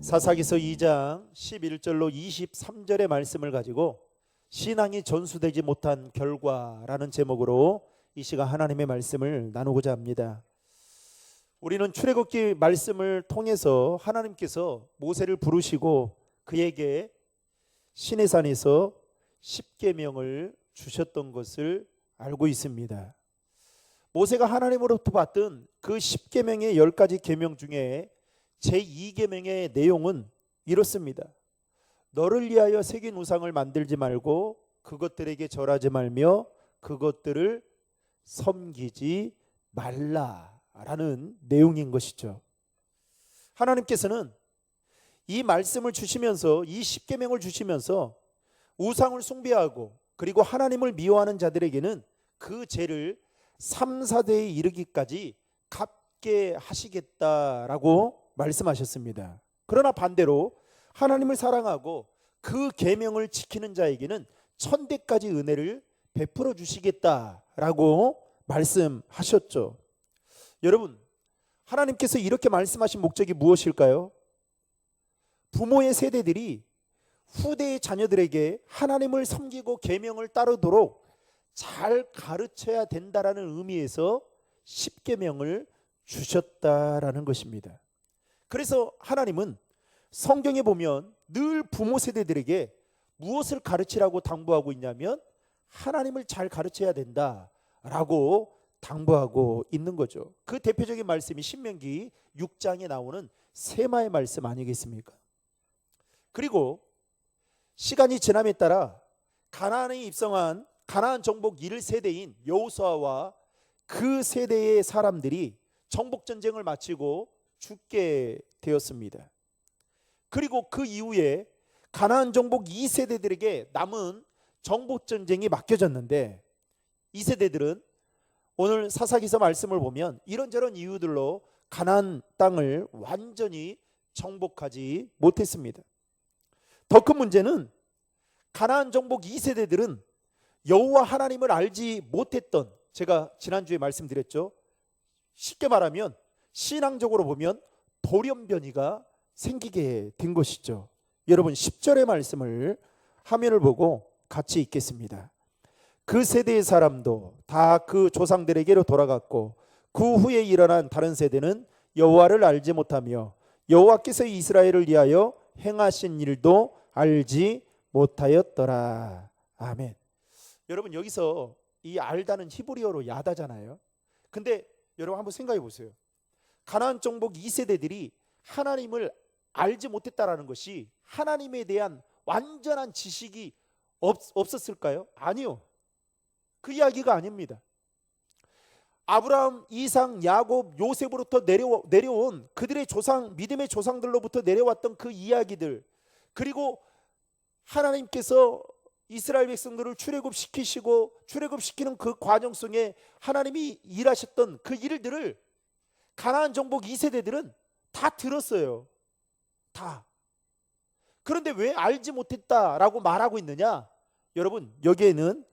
사사기서 2장 11절로 23절의 말씀을 가지고 신앙이 전수되지 못한 결과라는 제목으로 이 시간 하나님의 말씀을 나누고자 합니다. 우리는 출애굽기 말씀을 통해서 하나님께서 모세를 부르시고 그에게 시내산에서 십계명을 주셨던 것을 알고 있습니다. 모세가 하나님으로부터 받던 그 십계명의 10가지 계명 중에 제2계명의 내용은 이렇습니다. 너를 위하여 새긴 우상을 만들지 말고 그것들에게 절하지 말며 그것들을 섬기지 말라라는 내용인 것이죠. 하나님께서는 이 말씀을 주시면서 이 십계명을 주시면서 우상을 숭배하고 그리고 하나님을 미워하는 자들에게는 그 죄를 3, 4대에 이르기까지 갚게 하시겠다라고 말씀하셨습니다. 그러나 반대로 하나님을 사랑하고 그 계명을 지키는 자에게는 1000대까지 은혜를 베풀어 주시겠다라고 말씀하셨죠. 여러분, 하나님께서 이렇게 말씀하신 목적이 무엇일까요? 부모의 세대들이 후대의 자녀들에게 하나님을 섬기고 계명을 따르도록 잘 가르쳐야 된다라는 의미에서 십계명을 주셨다라는 것입니다. 그래서 하나님은 성경에 보면 늘 부모 세대들에게 무엇을 가르치라고 당부하고 있냐면 하나님을 잘 가르쳐야 된다라고 당부하고 있는 거죠. 그 대표적인 말씀이 신명기 6장에 나오는 세마의 말씀 아니겠습니까? 그리고 시간이 지남에 따라 가나안에 입성한 가나안 정복 1세대인 여호수아와 그 세대의 사람들이 정복 전쟁을 마치고 죽게 되었습니다. 그리고 그 이후에 가나안 정복 2세대들에게 남은 정복 전쟁이 맡겨졌는데 이 세대들은 오늘 사사기서 말씀을 보면 이런저런 이유들로 가나안 땅을 완전히 정복하지 못했습니다. 더 큰 문제는 가나안 정복 2세대들은 여호와 하나님을 알지 못했던, 제가 지난주에 말씀드렸죠. 쉽게 말하면 신앙적으로 보면 돌연변이가 생기게 된 것이죠. 여러분 10절의 말씀을 화면을 보고 같이 읽겠습니다. 그 세대의 사람도 다 그 조상들에게로 돌아갔고 그 후에 일어난 다른 세대는 여호와를 알지 못하며 여호와께서 이스라엘을 위하여 행하신 일도 알지 못하였더라. 아멘. 여러분 여기서 이 알다는 히브리어로 야다잖아요. 근데 여러분 한번 생각해 보세요. 가나안 정복 2세대들이 하나님을 알지 못했다라는 것이 하나님에 대한 완전한 지식이 없었을까요? 아니요. 그 이야기가 아닙니다. 아브라함, 이삭, 야곱, 요셉으로부터 내려온 그들의 조상, 믿음의 조상들로부터 내려왔던 그 이야기들, 그리고 하나님께서 이스라엘 백성들을 출애굽시키시고 출애굽시키는 그 과정 속에 하나님이 일하셨던 그 일들을 가나안 정복 2세대들은 다 들었어요. 다. 그런데 왜 알지 못했다라고 말하고 있느냐? 여러분 여기에는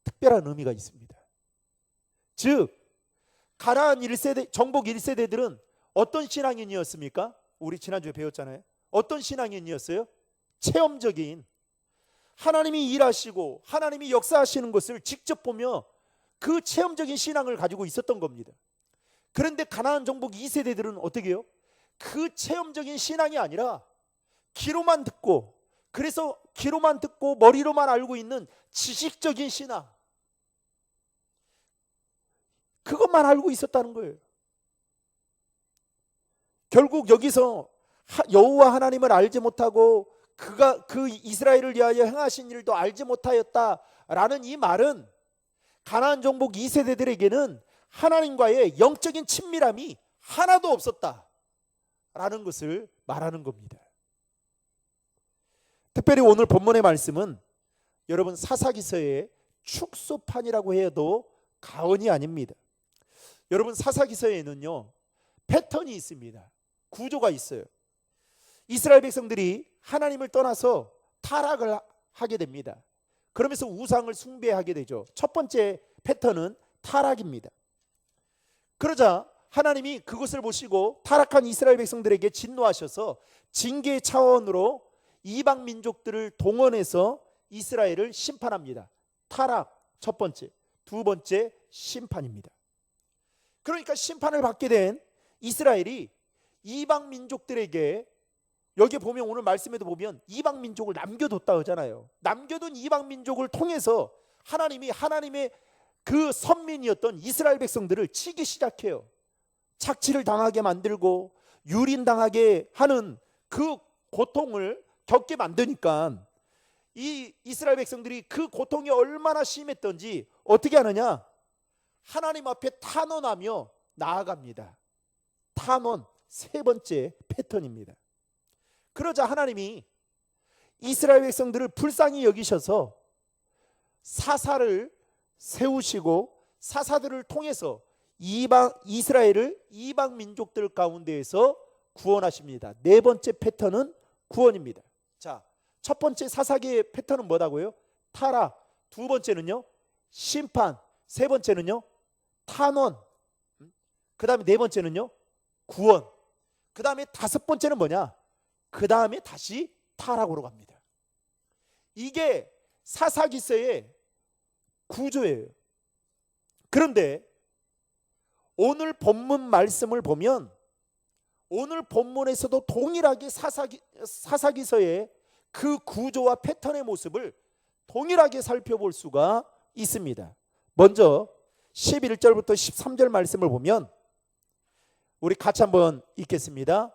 특별한 의미가 있습니다. 즉 가나안 1세대, 정복 1세대들은 어떤 신앙인이었습니까? 우리 지난주에 배웠잖아요. 어떤 신앙인이었어요? 체험적인, 하나님이 일하시고 하나님이 역사하시는 것을 직접 보며 그 체험적인 신앙을 가지고 있었던 겁니다. 그런데 가나안 정복 2세대들은 어떻게 해요? 그 체험적인 신앙이 아니라 귀로만 듣고, 그래서 귀로만 듣고 머리로만 알고 있는 지식적인 신앙, 그것만 알고 있었다는 거예요. 결국 여기서 여호와 하나님을 알지 못하고 그가 그 이스라엘을 위하여 행하신 일도 알지 못하였다라는 이 말은 가나안 정복 2세대들에게는 하나님과의 영적인 친밀함이 하나도 없었다라는 것을 말하는 겁니다. 특별히 오늘 본문의 말씀은 여러분 사사기서의 축소판이라고 해도 과언이 아닙니다. 여러분 사사기서에는요 패턴이 있습니다. 구조가 있어요. 이스라엘 백성들이 하나님을 떠나서 타락을 하게 됩니다. 그러면서 우상을 숭배하게 되죠. 첫 번째 패턴은 타락입니다. 그러자 하나님이 그것을 보시고 타락한 이스라엘 백성들에게 진노하셔서 징계 차원으로 이방 민족들을 동원해서 이스라엘을 심판합니다. 타락 첫 번째, 두 번째 심판입니다. 그러니까 심판을 받게 된 이스라엘이 이방 민족들에게, 여기 보면 오늘 말씀에도 보면 이방 민족을 남겨뒀다 하잖아요. 남겨둔 이방 민족을 통해서 하나님이 하나님의 그 선민이었던 이스라엘 백성들을 치기 시작해요. 착취를 당하게 만들고 유린당하게 하는 그 고통을 겪게 만드니까 이 이스라엘 백성들이 그 고통이 얼마나 심했던지 어떻게 하느냐? 하나님 앞에 탄원하며 나아갑니다. 탄원, 세 번째 패턴입니다. 그러자 하나님이 이스라엘 백성들을 불쌍히 여기셔서 사사를 세우시고 사사들을 통해서 이스라엘을 이방 민족들 가운데에서 구원하십니다. 네 번째 패턴은 구원입니다. 자, 첫 번째 사사기의 패턴은 뭐다고요? 타락. 두 번째는요, 심판. 세 번째는요, 탄원. 그 다음에 네 번째는요, 구원. 그 다음에 다섯 번째는 뭐냐? 그 다음에 다시 타락으로 갑니다. 이게 사사기서의 구조예요. 그런데 오늘 본문 말씀을 보면 오늘 본문에서도 동일하게 사사기서의 그 구조와 패턴의 모습을 동일하게 살펴볼 수가 있습니다. 먼저 11절부터 13절 말씀을 보면 우리 같이 한번 읽겠습니다.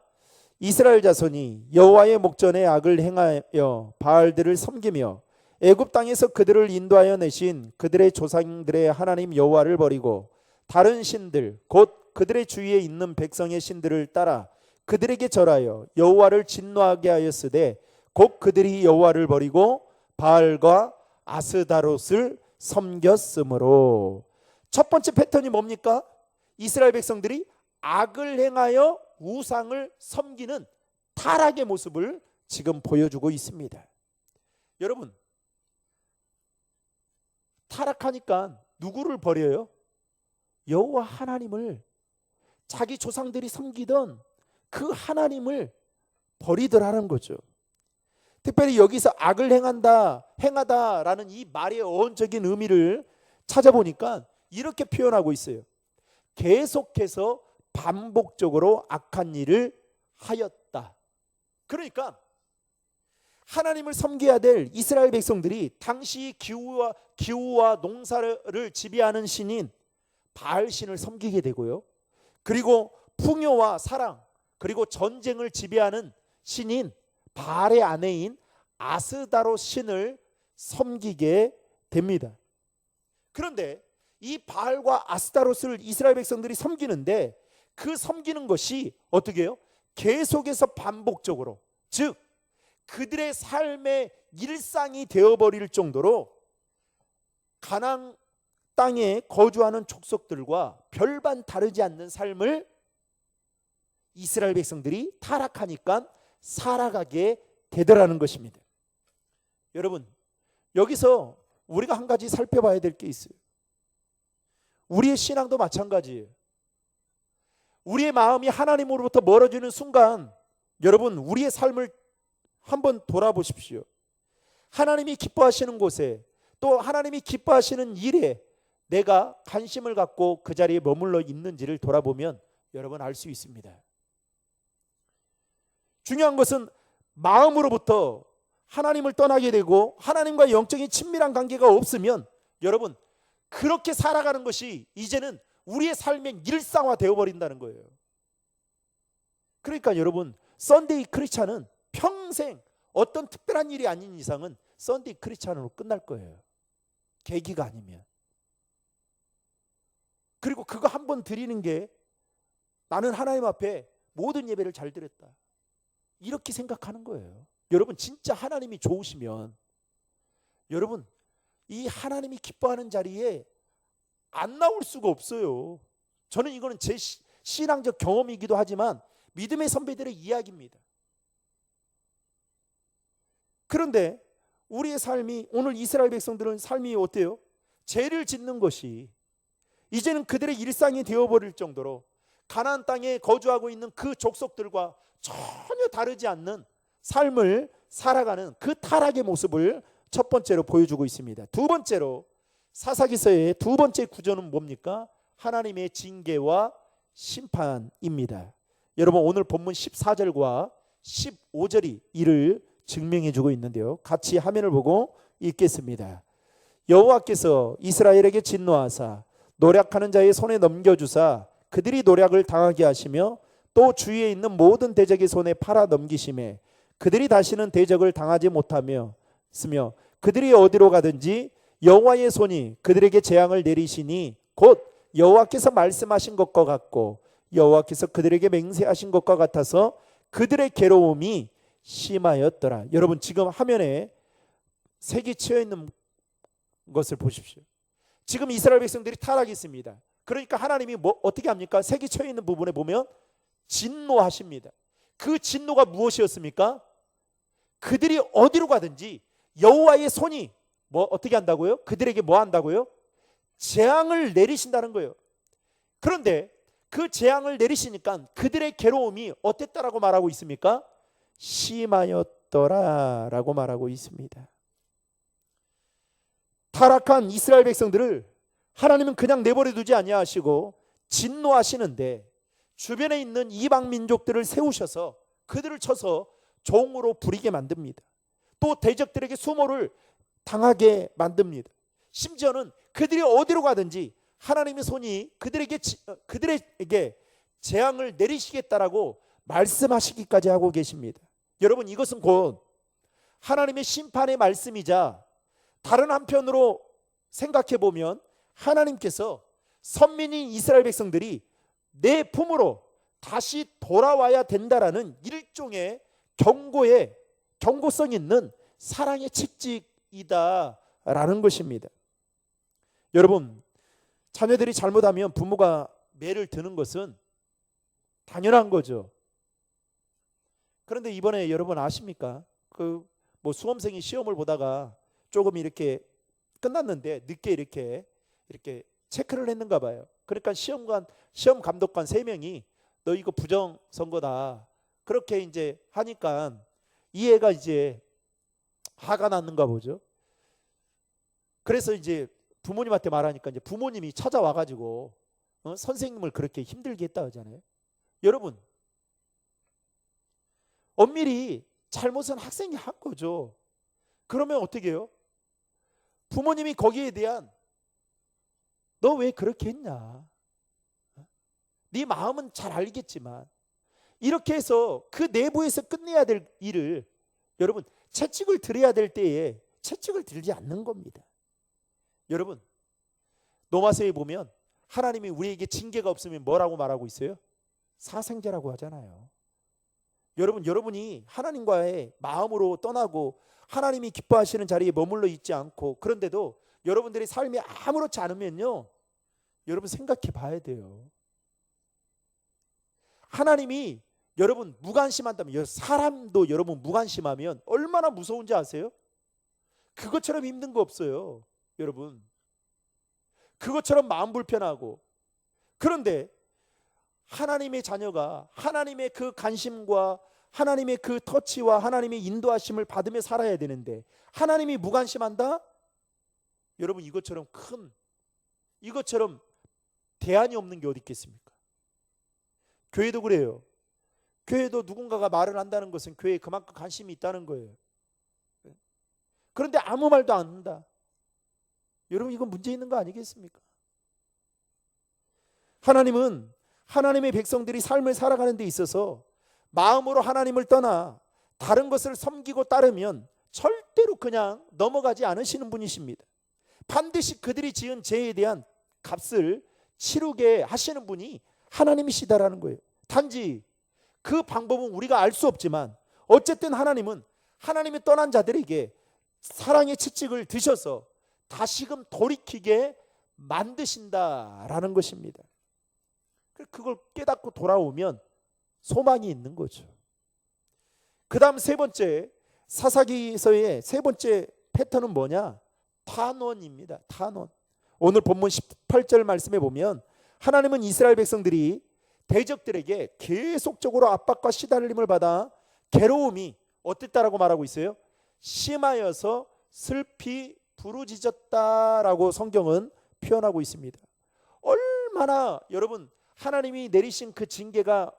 이스라엘 자손이 여호와의 목전에 악을 행하여 바알들을 섬기며 애굽 땅에서 그들을 인도하여 내신 그들의 조상들의 하나님 여호와를 버리고 다른 신들 곧 그들의 주위에 있는 백성의 신들을 따라 그들에게 절하여 여호와를 진노하게 하였으되 곧 그들이 여호와를 버리고 바알과 아스다롯을 섬겼으므로. 첫 번째 패턴이 뭡니까? 이스라엘 백성들이 악을 행하여 우상을 섬기는 타락의 모습을 지금 보여주고 있습니다. 여러분, 타락하니까 누구를 버려요? 여호와 하나님을, 자기 조상들이 섬기던 그 하나님을 버리더라는 거죠. 특별히 여기서 악을 행하다라는 이 말의 어원적인 의미를 찾아보니까 이렇게 표현하고 있어요. 계속해서 반복적으로 악한 일을 하였다. 그러니까 하나님을 섬겨야 될 이스라엘 백성들이 당시 기후와 농사를 지배하는 신인 바알신을 섬기게 되고요. 그리고 풍요와 사랑, 그리고 전쟁을 지배하는 신인 바알의 아내인 아스다롯 신을 섬기게 됩니다. 그런데 이 바알과 아스다롯을 이스라엘 백성들이 섬기는데 그 섬기는 것이 어떻게 해요? 계속해서 반복적으로, 즉 그들의 삶의 일상이 되어버릴 정도로 가나안 땅에 거주하는 족속들과 별반 다르지 않는 삶을 이스라엘 백성들이 타락하니까 살아가게 되더라는 것입니다. 여러분, 여기서 우리가 한 가지 살펴봐야 될 게 있어요. 우리의 신앙도 마찬가지예요. 우리의 마음이 하나님으로부터 멀어지는 순간 여러분, 우리의 삶을 한번 돌아보십시오. 하나님이 기뻐하시는 곳에, 또 하나님이 기뻐하시는 일에 내가 관심을 갖고 그 자리에 머물러 있는지를 돌아보면 여러분 알 수 있습니다. 중요한 것은 마음으로부터 하나님을 떠나게 되고 하나님과 영적인 친밀한 관계가 없으면 여러분 그렇게 살아가는 것이 이제는 우리의 삶의 일상화 되어버린다는 거예요. 그러니까 여러분, 썬데이 크리스찬은 평생 어떤 특별한 일이 아닌 이상은 썬데이 크리스찬으로 끝날 거예요. 계기가 아니면. 그리고 그거 한 번 드리는 게 나는 하나님 앞에 모든 예배를 잘 드렸다, 이렇게 생각하는 거예요. 여러분, 진짜 하나님이 좋으시면 여러분 이 하나님이 기뻐하는 자리에 안 나올 수가 없어요. 저는 이거는 제 신앙적 경험이기도 하지만 믿음의 선배들의 이야기입니다. 그런데 우리의 삶이, 오늘 이스라엘 백성들은 삶이 어때요? 죄를 짓는 것이 이제는 그들의 일상이 되어버릴 정도로, 가나안 땅에 거주하고 있는 그 족속들과 전혀 다르지 않는 삶을 살아가는 그 타락의 모습을 첫 번째로 보여주고 있습니다. 두 번째로 사사기서의 두 번째 구조는 뭡니까? 하나님의 징계와 심판입니다. 여러분, 오늘 본문 14절과 15절이 이를 증명해 주고 있는데요, 같이 화면을 보고 읽겠습니다. 여호와께서 이스라엘에게 진노하사 노략하는 자의 손에 넘겨주사 그들이 노략을 당하게 하시며 또 주위에 있는 모든 대적의 손에 팔아 넘기심에 그들이 다시는 대적을 당하지 못하며 쓰며 그들이 어디로 가든지 여호와의 손이 그들에게 재앙을 내리시니 곧 여호와께서 말씀하신 것과 같고 여호와께서 그들에게 맹세하신 것과 같아서 그들의 괴로움이 심하였더라. 여러분, 지금 화면에 색이 치여 있는 것을 보십시오. 지금 이스라엘 백성들이 타락했습니다. 그러니까 하나님이 어떻게 합니까? 색이 치여 있는 부분에 보면 진노하십니다. 그 진노가 무엇이었습니까? 그들이 어디로 가든지 여호와의 손이 어떻게 한다고요? 그들에게 뭐 한다고요? 재앙을 내리신다는 거예요. 그런데 그 재앙을 내리시니까 그들의 괴로움이 어땠다라고 말하고 있습니까? 심하였더라라고 말하고 있습니다. 타락한 이스라엘 백성들을 하나님은 그냥 내버려 두지 아니하시고 진노하시는데 주변에 있는 이방 민족들을 세우셔서 그들을 쳐서 종으로 부리게 만듭니다. 또 대적들에게 수모를 당하게 만듭니다. 심지어는 그들이 어디로 가든지 하나님의 손이 그들에게 재앙을 내리시겠다라고 말씀하시기까지 하고 계십니다. 여러분, 이것은 곧 하나님의 심판의 말씀이자 다른 한편으로 생각해 보면 하나님께서 선민인 이스라엘 백성들이 내 품으로 다시 돌아와야 된다라는 일종의 경고성 있는 사랑의 책찍이다라는 것입니다. 여러분, 자녀들이 잘못하면 부모가 매를 드는 것은 당연한 거죠. 그런데 이번에 여러분 아십니까? 수험생이 시험을 보다가 조금 이렇게 끝났는데 늦게 이렇게 체크를 했는가 봐요. 그러니까 시험 감독관 3명이 너 이거 부정 선거다, 그렇게 이제 하니까 이 애가 이제 화가 났는가 보죠. 그래서 이제 부모님한테 말하니까 이제 부모님이 찾아와 가지고 선생님을 그렇게 힘들게 했다 하잖아요. 여러분, 엄밀히 잘못은 학생이 한 거죠. 그러면 어떻게 해요? 부모님이 거기에 대한 너 왜 그렇게 했냐, 네 마음은 잘 알겠지만 이렇게 해서 그 내부에서 끝내야 될 일을 여러분 채찍을 들여야 될 때에 채찍을 들지 않는 겁니다. 여러분, 로마서에 보면 하나님이 우리에게 징계가 없으면 뭐라고 말하고 있어요? 사생제라고 하잖아요. 여러분이 하나님과의 마음으로 떠나고 하나님이 기뻐하시는 자리에 머물러 있지 않고 그런데도 여러분들의 삶이 아무렇지 않으면요, 여러분 생각해 봐야 돼요. 하나님이 여러분 무관심한다면, 사람도 여러분 무관심하면 얼마나 무서운지 아세요? 그것처럼 힘든 거 없어요. 여러분, 그것처럼 마음 불편하고. 그런데 하나님의 자녀가 하나님의 그 관심과 하나님의 그 터치와 하나님의 인도하심을 받으며 살아야 되는데 하나님이 무관심한다? 여러분, 이것처럼 대안이 없는 게 어디 있겠습니까? 교회도 그래요. 교회도 누군가가 말을 한다는 것은 교회에 그만큼 관심이 있다는 거예요. 그런데 아무 말도 안 한다. 여러분, 이건 문제 있는 거 아니겠습니까? 하나님은 하나님의 백성들이 삶을 살아가는 데 있어서 마음으로 하나님을 떠나 다른 것을 섬기고 따르면 절대로 그냥 넘어가지 않으시는 분이십니다. 반드시 그들이 지은 죄에 대한 값을 치르게 하시는 분이 하나님이시다라는 거예요. 단지 그 방법은 우리가 알 수 없지만 어쨌든 하나님은 하나님이 떠난 자들에게 사랑의 채찍을 드셔서 다시금 돌이키게 만드신다라는 것입니다. 그걸 깨닫고 돌아오면 소망이 있는 거죠. 그 다음 세 번째, 사사기서의 세 번째 패턴은 뭐냐? 탄원입니다. 탄원. 오늘 본문 18절 말씀에 보면 하나님은 이스라엘 백성들이 대적들에게 계속적으로 압박과 시달림을 받아 괴로움이 어땠다라고 말하고 있어요? 심하여서 슬피 부르짖었다라고 성경은 표현하고 있습니다. 얼마나 여러분 하나님이 내리신 그 징계가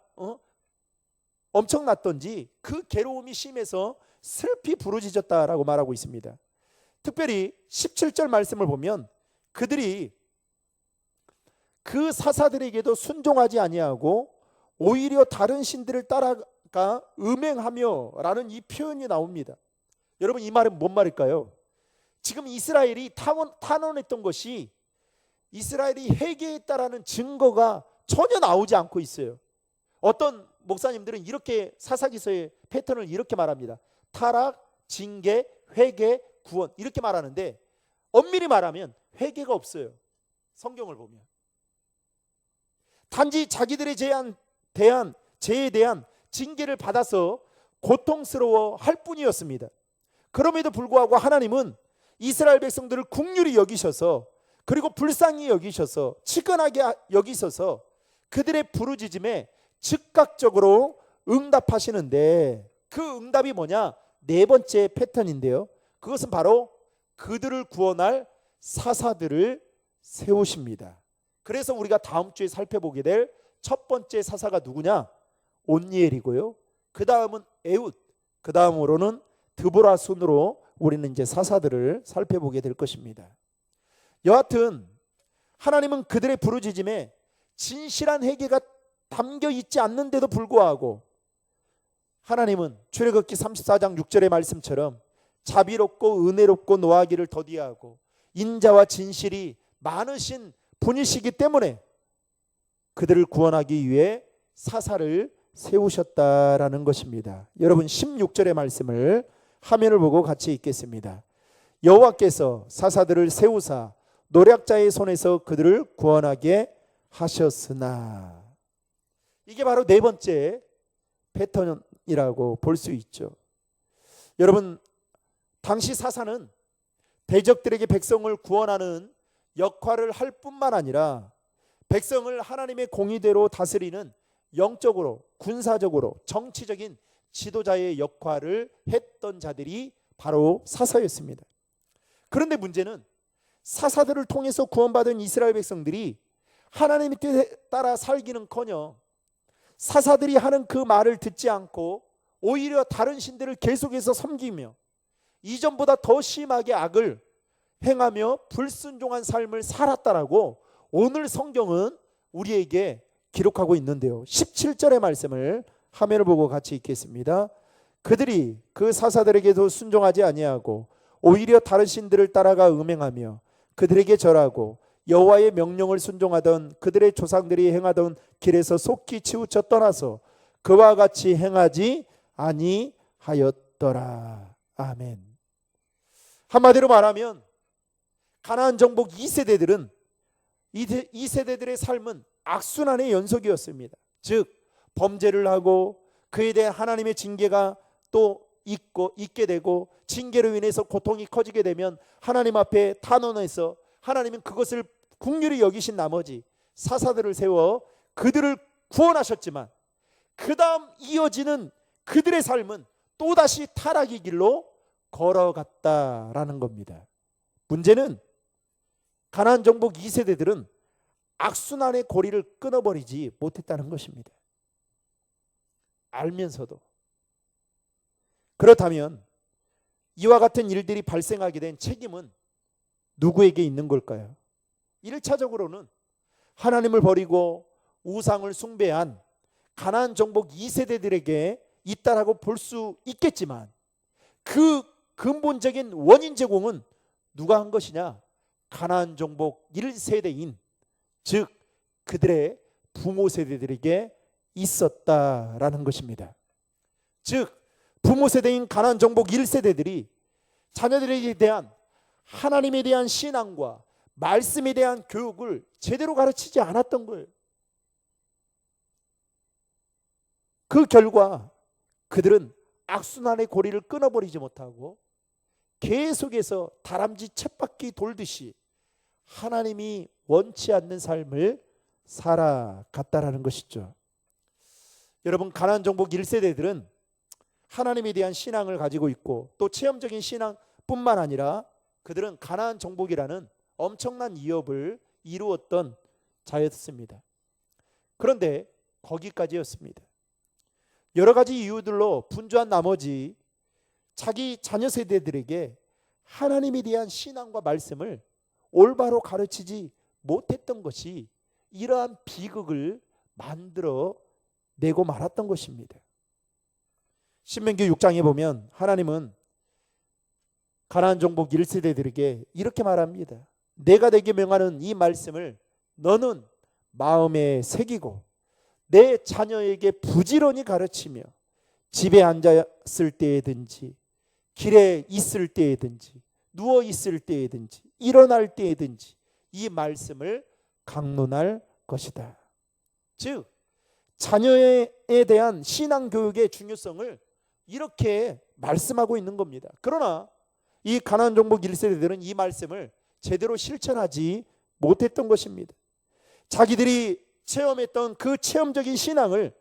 엄청났던지 그 괴로움이 심해서 슬피 부르짖었다라고 말하고 있습니다. 특별히 17절 말씀을 보면 그들이 그 사사들에게도 순종하지 아니하고 오히려 다른 신들을 따라가 음행하며 라는 이 표현이 나옵니다. 여러분 이 말은 뭔 말일까요? 지금 이스라엘이 탄원했던 것이 이스라엘이 회개했다라는 증거가 전혀 나오지 않고 있어요. 어떤 목사님들은 이렇게 사사기서의 패턴을 이렇게 말합니다. 타락, 징계, 회개, 구원 이렇게 말하는데 엄밀히 말하면 회개가 없어요. 성경을 보면 단지 자기들의 죄에 대한 징계를 받아서 고통스러워 할 뿐이었습니다. 그럼에도 불구하고 하나님은 이스라엘 백성들을 긍휼히 여기셔서 그리고 불쌍히 여기셔서 치근하게 여기셔서 그들의 부르짖음에 즉각적으로 응답하시는데 그 응답이 뭐냐? 네 번째 패턴인데요. 그것은 바로 그들을 구원할 사사들을 세우십니다. 그래서 우리가 다음 주에 살펴보게 될 첫 번째 사사가 누구냐? 온니엘이고요. 그 다음은 에훗, 그 다음으로는 드보라 순으로 우리는 이제 사사들을 살펴보게 될 것입니다. 여하튼 하나님은 그들의 부르짖음에 진실한 회개가 담겨 있지 않는데도 불구하고 하나님은 출애굽기 34장 6절의 말씀처럼 자비롭고 은혜롭고 노하기를 더디하고 인자와 진실이 많으신 분이시기 때문에 그들을 구원하기 위해 사사를 세우셨다라는 것입니다. 여러분 16절의 말씀을 화면을 보고 같이 읽겠습니다. 여호와께서 사사들을 세우사 노략자의 손에서 그들을 구원하게 하셨으나, 이게 바로 네 번째 패턴이라고 볼 수 있죠. 여러분 당시 사사는 대적들에게 백성을 구원하는 역할을 할 뿐만 아니라 백성을 하나님의 공의대로 다스리는 영적으로, 군사적으로, 정치적인 지도자의 역할을 했던 자들이 바로 사사였습니다. 그런데 문제는 사사들을 통해서 구원받은 이스라엘 백성들이 하나님의 뜻에 따라 살기는커녕 사사들이 하는 그 말을 듣지 않고 오히려 다른 신들을 계속해서 섬기며 이전보다 더 심하게 악을 행하며 불순종한 삶을 살았다라고 오늘 성경은 우리에게 기록하고 있는데요. 17절의 말씀을 화면을 보고 같이 읽겠습니다. 그들이 그 사사들에게도 순종하지 아니하고 오히려 다른 신들을 따라가 음행하며 그들에게 절하고 여호와의 명령을 순종하던 그들의 조상들이 행하던 길에서 속히 치우쳐 떠나서 그와 같이 행하지 아니하였더라. 아멘. 한마디로 말하면 가나안 정복 2세대들은 이 세대들의 삶은 악순환의 연속이었습니다. 즉 범죄를 하고 그에 대해 하나님의 징계가 또 있게 되고 징계로 인해서 고통이 커지게 되면 하나님 앞에 탄원해서 하나님은 그것을 긍휼히 여기신 나머지 사사들을 세워 그들을 구원하셨지만 그 다음 이어지는 그들의 삶은 또다시 타락의 길로 걸어갔다라는 겁니다. 문제는 가나안 정복 2세대들은 악순환의 고리를 끊어버리지 못했다는 것입니다. 알면서도. 그렇다면 이와 같은 일들이 발생하게 된 책임은 누구에게 있는 걸까요? 1차적으로는 하나님을 버리고 우상을 숭배한 가나안 정복 2세대들에게 있다라고 볼 수 있겠지만 그 근본적인 원인 제공은 누가 한 것이냐? 가나안 정복 1세대인 즉 그들의 부모 세대들에게 있었다라는 것입니다. 즉 부모 세대인 가나안 정복 1세대들이 자녀들에게 대한 하나님에 대한 신앙과 말씀에 대한 교육을 제대로 가르치지 않았던 거예요. 그 결과 그들은 악순환의 고리를 끊어버리지 못하고 계속해서 다람쥐 쳇바퀴 돌듯이 하나님이 원치 않는 삶을 살아갔다라는 것이죠. 여러분, 가나안 정복 1세대들은 하나님에 대한 신앙을 가지고 있고 또 체험적인 신앙뿐만 아니라 그들은 가나안 정복이라는 엄청난 위협을 이루었던 자였습니다. 그런데 거기까지였습니다. 여러 가지 이유들로 분주한 나머지 자기 자녀 세대들에게 하나님에 대한 신앙과 말씀을 올바로 가르치지 못했던 것이 이러한 비극을 만들어 내고 말았던 것입니다. 신명기 6장에 보면 하나님은 가나안 정복 1세대들에게 이렇게 말합니다. 내가 내게 명하는 이 말씀을 너는 마음에 새기고 내 자녀에게 부지런히 가르치며 집에 앉았을 때에든지 길에 있을 때에든지 누워 있을 때에든지 일어날 때에든지 이 말씀을 강론할 것이다. 즉 자녀에 대한 신앙 교육의 중요성을 이렇게 말씀하고 있는 겁니다. 그러나 이 가나안 정복 1세대들은 이 말씀을 제대로 실천하지 못했던 것입니다. 자기들이 체험했던 그 체험적인 신앙을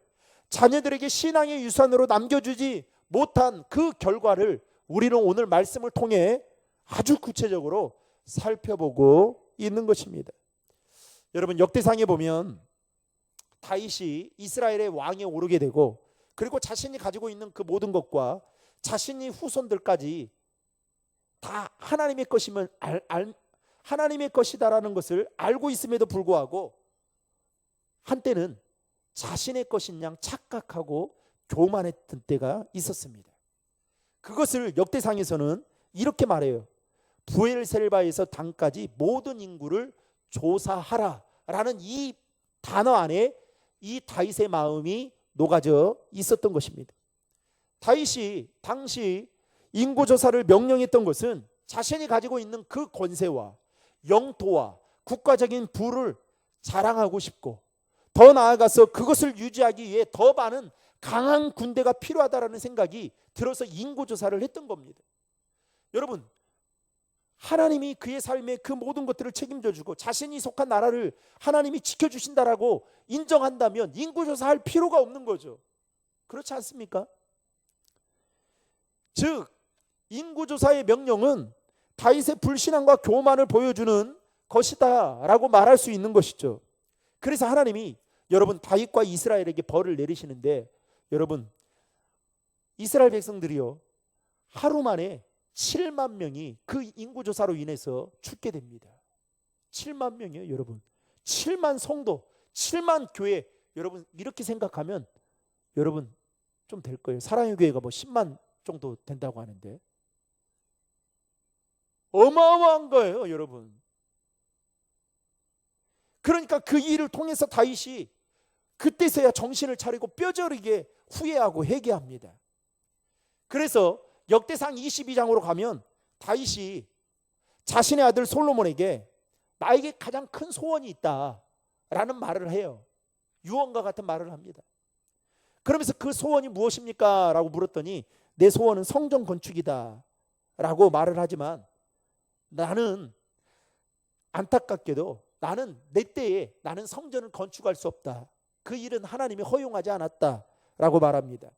자녀들에게 신앙의 유산으로 남겨주지 못한 그 결과를 우리는 오늘 말씀을 통해 아주 구체적으로 살펴보고 있는 것입니다. 여러분, 역대상에 보면 다윗이 이스라엘의 왕에 오르게 되고 그리고 자신이 가지고 있는 그 모든 것과 자신이 후손들까지 다 하나님의 것이면 하나님의 것이다라는 것을 알고 있음에도 불구하고 한때는 자신의 것인 양 착각하고 교만했던 때가 있었습니다. 그것을 역대상에서는 이렇게 말해요. 부엘셀바에서 단까지 모든 인구를 조사하라 라는 이 단어 안에 이 다윗의 마음이 녹아져 있었던 것입니다. 다윗이 당시 인구조사를 명령했던 것은 자신이 가지고 있는 그 권세와 영토와 국가적인 부를 자랑하고 싶고 더 나아가서 그것을 유지하기 위해 더 많은 강한 군대가 필요하다라는 생각이 들어서 인구조사를 했던 겁니다. 여러분, 하나님이 그의 삶에 그 모든 것들을 책임져 주고 자신이 속한 나라를 하나님이 지켜주신다라고 인정한다면 인구조사할 필요가 없는 거죠. 그렇지 않습니까? 즉 인구조사의 명령은 다윗의 불신앙과 교만을 보여주는 것이다 라고 말할 수 있는 것이죠. 그래서 하나님이 여러분 다윗과 이스라엘에게 벌을 내리시는데 여러분 이스라엘 백성들이요 하루 만에 7만 명이 그 인구조사로 인해서 죽게 됩니다. 7만 명이요 여러분. 7만 성도 7만 교회. 여러분 이렇게 생각하면 여러분 좀 될 거예요. 사랑의 교회가 뭐 10만 정도 된다고 하는데 어마어마한 거예요 여러분. 그러니까 그 일을 통해서 다윗이 그때서야 정신을 차리고 뼈저리게 후회하고 회개합니다. 그래서 역대상 22장으로 가면 다윗이 자신의 아들 솔로몬에게 나에게 가장 큰 소원이 있다라는 말을 해요. 유언과 같은 말을 합니다. 그러면서 그 소원이 무엇입니까? 라고 물었더니 내 소원은 성전 건축이다 라고 말을 하지만 나는 안타깝게도 나는 내 때에 나는 성전을 건축할 수 없다. 그 일은 하나님이 허용하지 않았다라고 말합니다.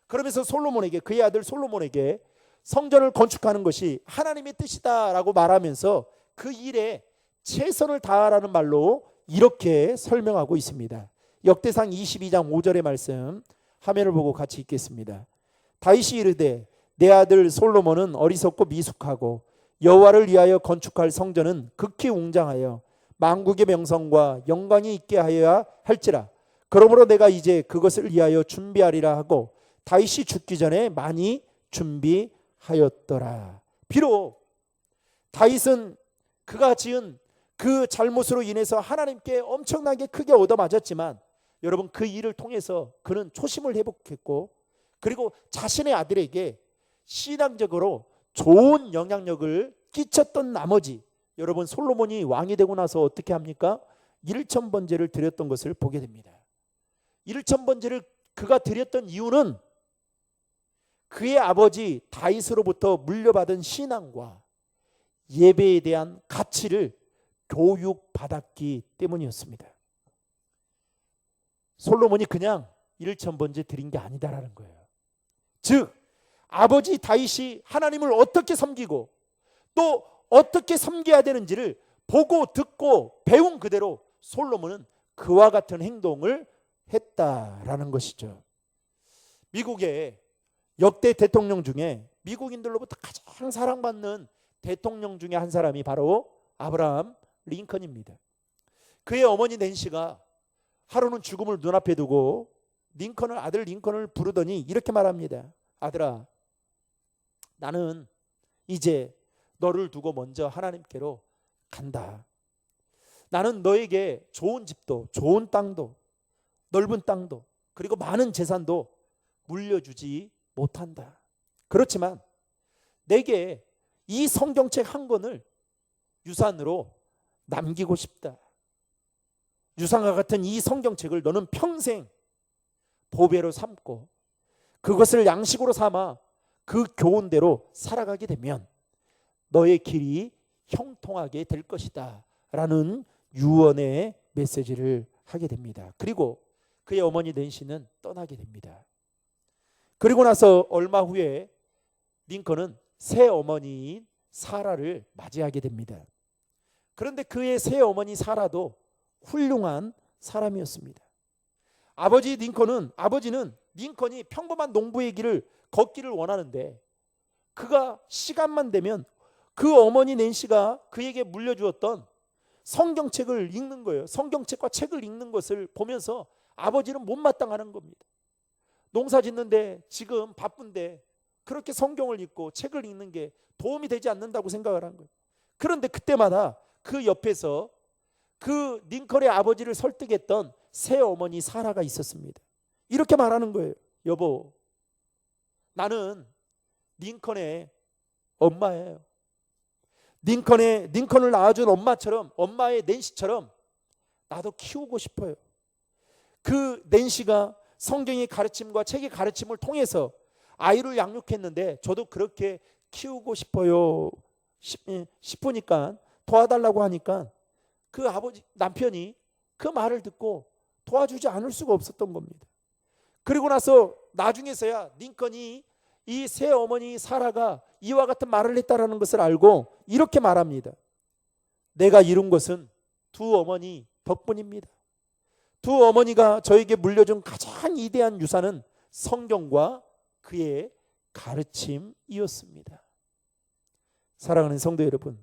그러면서 솔로몬에게 그의 아들 솔로몬에게 성전을 건축하는 것이 하나님의 뜻이다라고 말하면서 그 일에 최선을 다하라는 말로 이렇게 설명하고 있습니다. 역대상 22장 5절의 말씀 화면을 보고 같이 읽겠습니다. 다윗이 이르되 내 아들 솔로몬은 어리석고 미숙하고 여호와를 위하여 건축할 성전은 극히 웅장하여 만국의 명성과 영광이 있게 하여야 할지라. 그러므로 내가 이제 그것을 위하여 준비하리라 하고 다윗이 죽기 전에 많이 준비하였더라. 비록 다윗은 그가 지은 그 잘못으로 인해서 하나님께 엄청나게 크게 얻어맞았지만 여러분 그 일을 통해서 그는 초심을 회복했고 그리고 자신의 아들에게 신앙적으로 좋은 영향력을 끼쳤던 나머지 여러분 솔로몬이 왕이 되고 나서 어떻게 합니까? 1,000번제를 드렸던 것을 보게 됩니다. 1,000번제를 그가 드렸던 이유는 그의 아버지 다윗으로부터 물려받은 신앙과 예배에 대한 가치를 교육받았기 때문이었습니다. 솔로몬이 그냥 일천번제 드린 게 아니다라는 거예요. 즉 아버지 다윗이 하나님을 어떻게 섬기고 또 어떻게 섬겨야 되는지를 보고 듣고 배운 그대로 솔로몬은 그와 같은 행동을 했다라는 것이죠. 미국의 역대 대통령 중에 미국인들로부터 가장 사랑받는 대통령 중에 한 사람이 바로 아브라함 링컨입니다. 그의 어머니 낸시가 하루는 죽음을 눈앞에 두고 아들 링컨을 부르더니 이렇게 말합니다. 아들아, 나는 이제 너를 두고 먼저 하나님께로 간다. 나는 너에게 좋은 집도 좋은 땅도 넓은 땅도 그리고 많은 재산도 물려주지 못한다. 그렇지만 내게 이 성경책 한 권을 유산으로 남기고 싶다. 유산과 같은 이 성경책을 너는 평생 보배로 삼고 그것을 양식으로 삼아 그 교훈대로 살아가게 되면 너의 길이 형통하게 될 것이다 라는 유언의 메시지를 하게 됩니다. 그리고 그의 어머니 낸시는 떠나게 됩니다. 그리고 나서 얼마 후에 링컨은 새 어머니인 사라를 맞이하게 됩니다. 그런데 그의 새 어머니 사라도 훌륭한 사람이었습니다. 아버지는 링컨이 평범한 농부의 길을 걷기를 원하는데 그가 시간만 되면 그 어머니 낸시가 그에게 물려주었던 성경책을 읽는 거예요. 성경책과 책을 읽는 것을 보면서 아버지는 못마땅하는 겁니다. 농사 짓는데 지금 바쁜데 그렇게 성경을 읽고 책을 읽는 게 도움이 되지 않는다고 생각을 한 거예요. 그런데 그때마다 그 옆에서 그 링컨의 아버지를 설득했던 새 어머니 사라가 있었습니다. 이렇게 말하는 거예요. 여보, 나는 링컨의 엄마예요. 링컨을 낳아준 엄마처럼, 엄마의 낸시처럼 나도 키우고 싶어요. 그 낸시가 성경의 가르침과 책의 가르침을 통해서 아이를 양육했는데 저도 그렇게 키우고 싶어요 싶으니까 도와달라고 하니까 그 남편이 그 말을 듣고 도와주지 않을 수가 없었던 겁니다. 그리고 나서 나중에서야 링컨이 이 새 어머니 사라가 이와 같은 말을 했다라는 것을 알고 이렇게 말합니다. 내가 이룬 것은 두 어머니 덕분입니다. 두 어머니가 저에게 물려준 가장 위대한 유산은 성경과 그의 가르침이었습니다. 사랑하는 성도 여러분,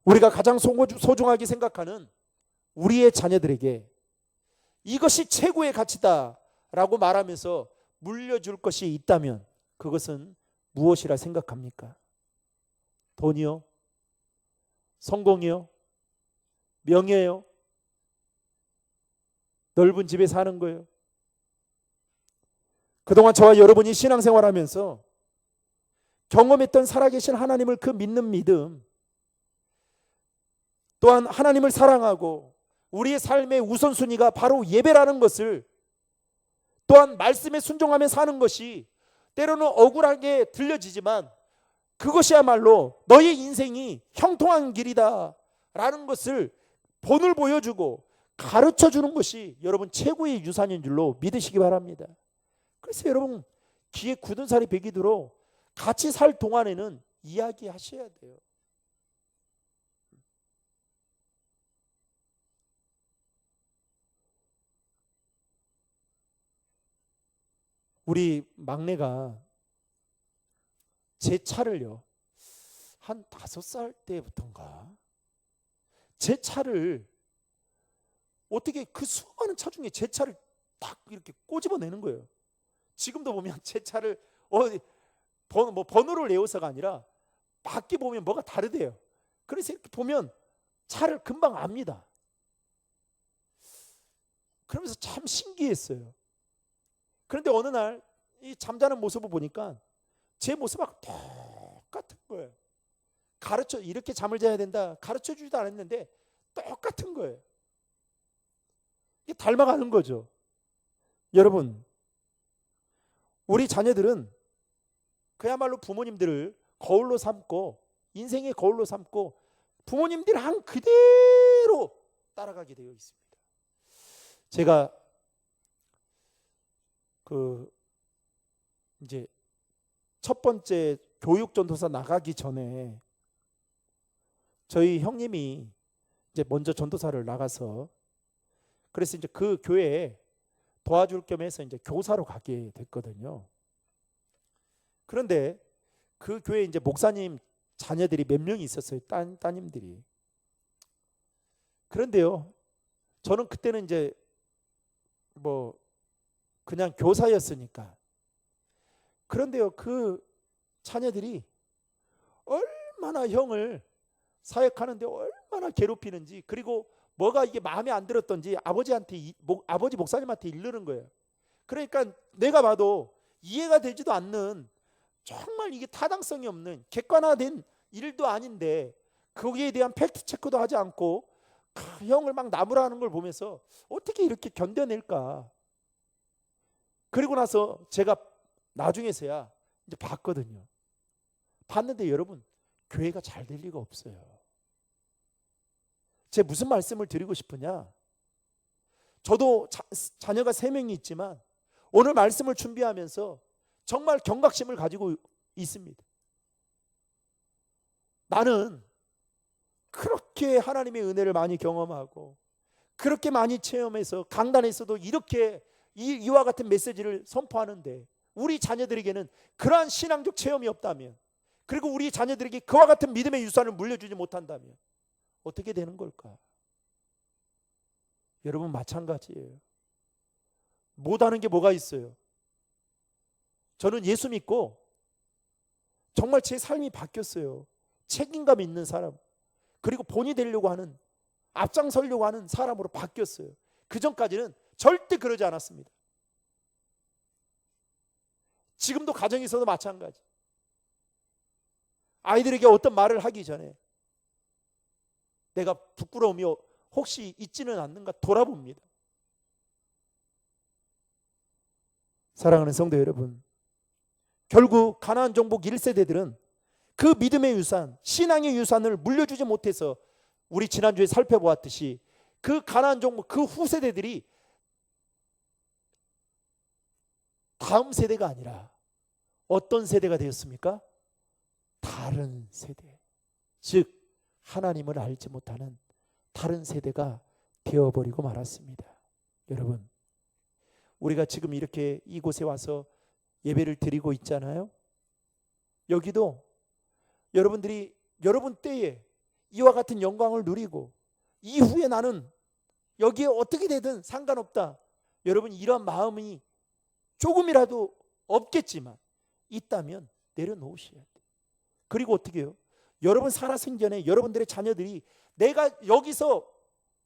우리가 가장 소중하게 생각하는 우리의 자녀들에게 이것이 최고의 가치다라고 말하면서 물려줄 것이 있다면 그것은 무엇이라 생각합니까? 돈이요? 성공이요? 명예요? 넓은 집에 사는 거예요? 그동안 저와 여러분이 신앙생활하면서 경험했던 살아계신 하나님을 그 믿는 믿음, 또한 하나님을 사랑하고 우리의 삶의 우선순위가 바로 예배라는 것을, 또한 말씀에 순종하며 사는 것이 때로는 억울하게 들려지지만 그것이야말로 너의 인생이 형통한 길이다 라는 것을 본을 보여주고 가르쳐주는 것이 여러분 최고의 유산인 줄로 믿으시기 바랍니다. 그래서 여러분 귀에 굳은 살이 배기도록 같이 살 동안에는 이야기하셔야 돼요. 우리 막내가 제 차를요, 한 5살 때부터인가 제 차를 어떻게 그 수많은 차 중에 제 차를 딱 이렇게 꼬집어내는 거예요. 지금도 보면 제 차를 번호를 외워서가 아니라 밖에 보면 뭐가 다르대요. 그래서 이렇게 보면 차를 금방 압니다. 그러면서 참 신기했어요. 그런데 어느 날 이 잠자는 모습을 보니까 제 모습하고 똑같은 거예요. 이렇게 잠을 자야 된다 가르쳐 주지도 않았는데 똑같은 거예요. 이게 닮아가는 거죠. 여러분, 우리 자녀들은 그야말로 부모님들을 거울로 삼고 인생의 거울로 삼고 부모님들 한 그대로 따라가게 되어 있습니다. 제가 그 이제 첫 번째 교육 전도사 나가기 전에 저희 형님이 이제 먼저 전도사를 나가서, 그래서 이제 그 교회에 도와줄 겸해서 이제 교사로 가게 됐거든요. 그런데 그 교회에 이제 목사님 자녀들이 몇 명이 있었어요. 따님들이. 그런데요, 저는 그때는 이제 뭐 그냥 교사였으니까. 그런데요, 그 자녀들이 얼마나 형을 사역하는데 얼마나 괴롭히는지, 그리고 뭐가 이게 마음에 안 들었던지 아버지 목사님한테 이르는 거예요. 그러니까 내가 봐도 이해가 되지도 않는, 정말 이게 타당성이 없는 객관화된 일도 아닌데 거기에 대한 팩트 체크도 하지 않고 형을 막 나무라는 걸 보면서 어떻게 이렇게 견뎌낼까. 그리고 나서 제가 나중에서야 이제 봤거든요. 봤는데 여러분, 교회가 잘 될 리가 없어요. 제가 무슨 말씀을 드리고 싶으냐, 저도 자녀가 3명이 있지만 오늘 말씀을 준비하면서 정말 경각심을 가지고 있습니다. 나는 그렇게 하나님의 은혜를 많이 경험하고 그렇게 많이 체험해서 강단에서도 이렇게 이와 같은 메시지를 선포하는데, 우리 자녀들에게는 그러한 신앙적 체험이 없다면, 그리고 우리 자녀들에게 그와 같은 믿음의 유산을 물려주지 못한다면 어떻게 되는 걸까? 여러분, 마찬가지예요. 못하는 게 뭐가 있어요? 저는 예수 믿고 정말 제 삶이 바뀌었어요. 책임감 있는 사람, 그리고 본이 되려고 하는, 앞장서려고 하는 사람으로 바뀌었어요. 그 전까지는 절대 그러지 않았습니다. 지금도 가정에서도 마찬가지. 아이들에게 어떤 말을 하기 전에 내가 부끄러움이 혹시 있지는 않는가 돌아봅니다. 사랑하는 성도 여러분, 결국 가나안 종복 1세대들은 그 믿음의 유산, 신앙의 유산을 물려주지 못해서, 우리 지난주에 살펴보았듯이 그 가나안 종복 그 후세대들이 다음 세대가 아니라 어떤 세대가 되었습니까? 다른 세대, 즉 하나님을 알지 못하는 다른 세대가 되어버리고 말았습니다. 여러분, 우리가 지금 이렇게 이곳에 와서 예배를 드리고 있잖아요. 여기도 여러분들이 여러분 때에 이와 같은 영광을 누리고 이후에 나는 여기에 어떻게 되든 상관없다, 여러분 이런 마음이 조금이라도 없겠지만 있다면 내려놓으셔야 돼요. 그리고 어떻게 해요? 여러분 살아생전에 여러분들의 자녀들이 내가 여기서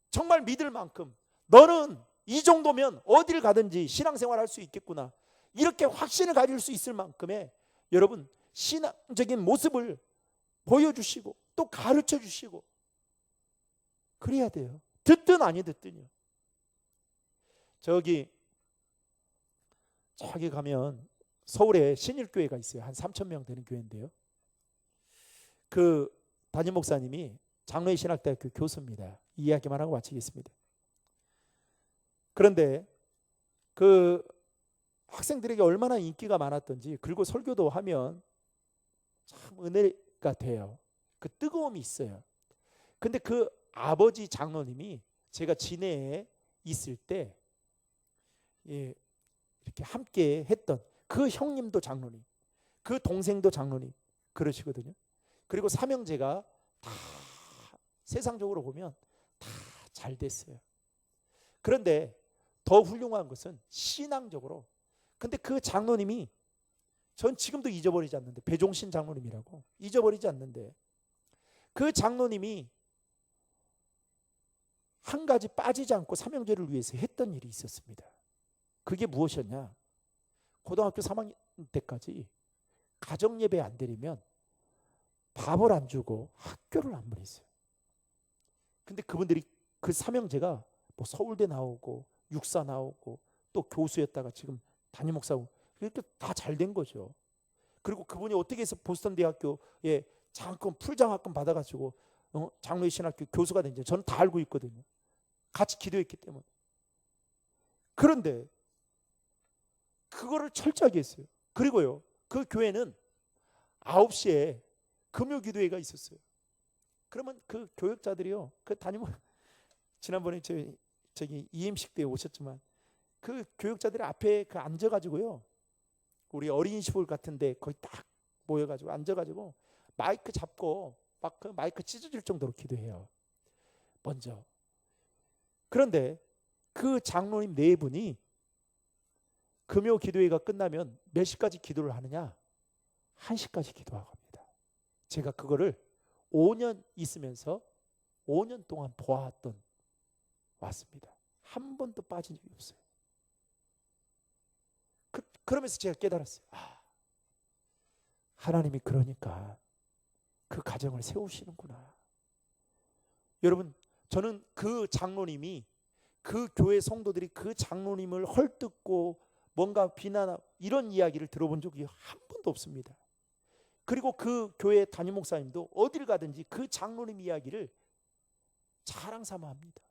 정말 믿을 만큼, 너는 이 정도면 어딜 가든지 신앙생활 할 수 있겠구나, 이렇게 확신을 가질 수 있을 만큼의 여러분 신앙적인 모습을 보여주시고 또 가르쳐 주시고 그래야 돼요. 듣든 아니 듣든요. 저기 가면 서울에 신일교회가 있어요. 한 3,000명 되는 교회인데요. 그 담임 목사님이 장로의 신학대학교 교수입니다. 이 이야기만 하고 마치겠습니다. 그런데 그 학생들에게 얼마나 인기가 많았던지, 그리고 설교도 하면 참 은혜가 돼요. 그 뜨거움이 있어요. 근데 그 아버지 장로님이 제가 진해에 있을 때 이렇게 함께 했던 그 형님도 장로님, 그 동생도 장로님 그러시거든요. 그리고 삼형제가 다 세상적으로 보면 다 잘 됐어요. 그런데 더 훌륭한 것은 신앙적으로, 근데 그 장로님이 전 지금도 잊어버리지 않는데, 배종신 장로님이라고 잊어버리지 않는데, 그 장로님이 한 가지 빠지지 않고 삼형제를 위해서 했던 일이 있었습니다. 그게 무엇이었냐? 고등학교 3학년 때까지 가정예배 안 드리면 밥을 안 주고 학교를 안 보냈어요. 근데 그분들이, 그 삼형제가 뭐 서울대 나오고 육사 나오고 또 교수였다가 지금 담임 목사고, 이렇게 다 잘 된 거죠. 그리고 그분이 어떻게 해서 보스턴 대학교에 장학금, 풀장학금 받아가지고 장로의 신학교 교수가 된지 저는 다 알고 있거든요. 같이 기도했기 때문에. 그런데 그거를 철저하게 했어요. 그리고요, 그 교회는 9시에 금요 기도회가 있었어요. 그러면 그 교역자들이요, 그 담임, 지난번에 저기 이임식 때 오셨지만 그 교역자들이 앞에 그 앉아가지고요, 우리 어린이 시골 같은데 거기 딱 모여가지고 앉아가지고 마이크 잡고 막 그 마이크 찢어질 정도로 기도해요. 먼저. 그런데 그 장로님 네 분이 금요 기도회가 끝나면 몇 시까지 기도를 하느냐? 1시까지 기도하고 합니다. 제가 그거를 5년 있으면서 5년 동안 보았던 왔습니다. 한 번도 빠진 적이 없어요. 그러면서 제가 깨달았어요. 하나님이 그러니까 그 가정을 세우시는구나. 여러분, 저는 그 장로님이, 그 교회 성도들이 그 장로님을 헐뜯고 뭔가 비난하고 이런 이야기를 들어본 적이 한 번도 없습니다. 그리고 그 교회 담임 목사님도 어딜 가든지 그 장로님 이야기를 자랑 삼아 합니다.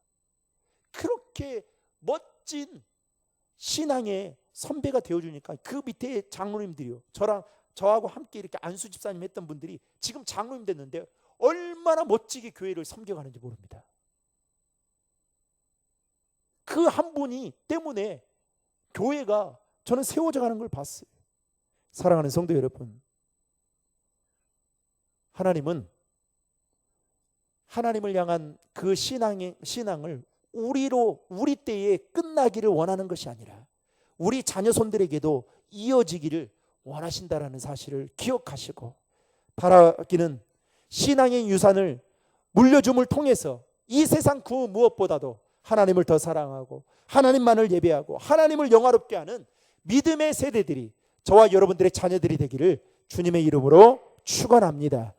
그렇게 멋진 신앙의 선배가 되어주니까 그 밑에 장로님들이요, 저하고 함께 이렇게 안수 집사님 했던 분들이 지금 장로님 됐는데 얼마나 멋지게 교회를 섬겨가는지 모릅니다. 그 한 분이 때문에 교회가 저는 세워져 가는 걸 봤어요. 사랑하는 성도 여러분, 하나님은 하나님을 향한 그 신앙을 우리 때에 끝나기를 원하는 것이 아니라 우리 자녀손들에게도 이어지기를 원하신다라는 사실을 기억하시고, 바라기는 신앙의 유산을 물려줌을 통해서 이 세상 그 무엇보다도 하나님을 더 사랑하고 하나님만을 예배하고 하나님을 영화롭게 하는 믿음의 세대들이 저와 여러분들의 자녀들이 되기를 주님의 이름으로 축원합니다.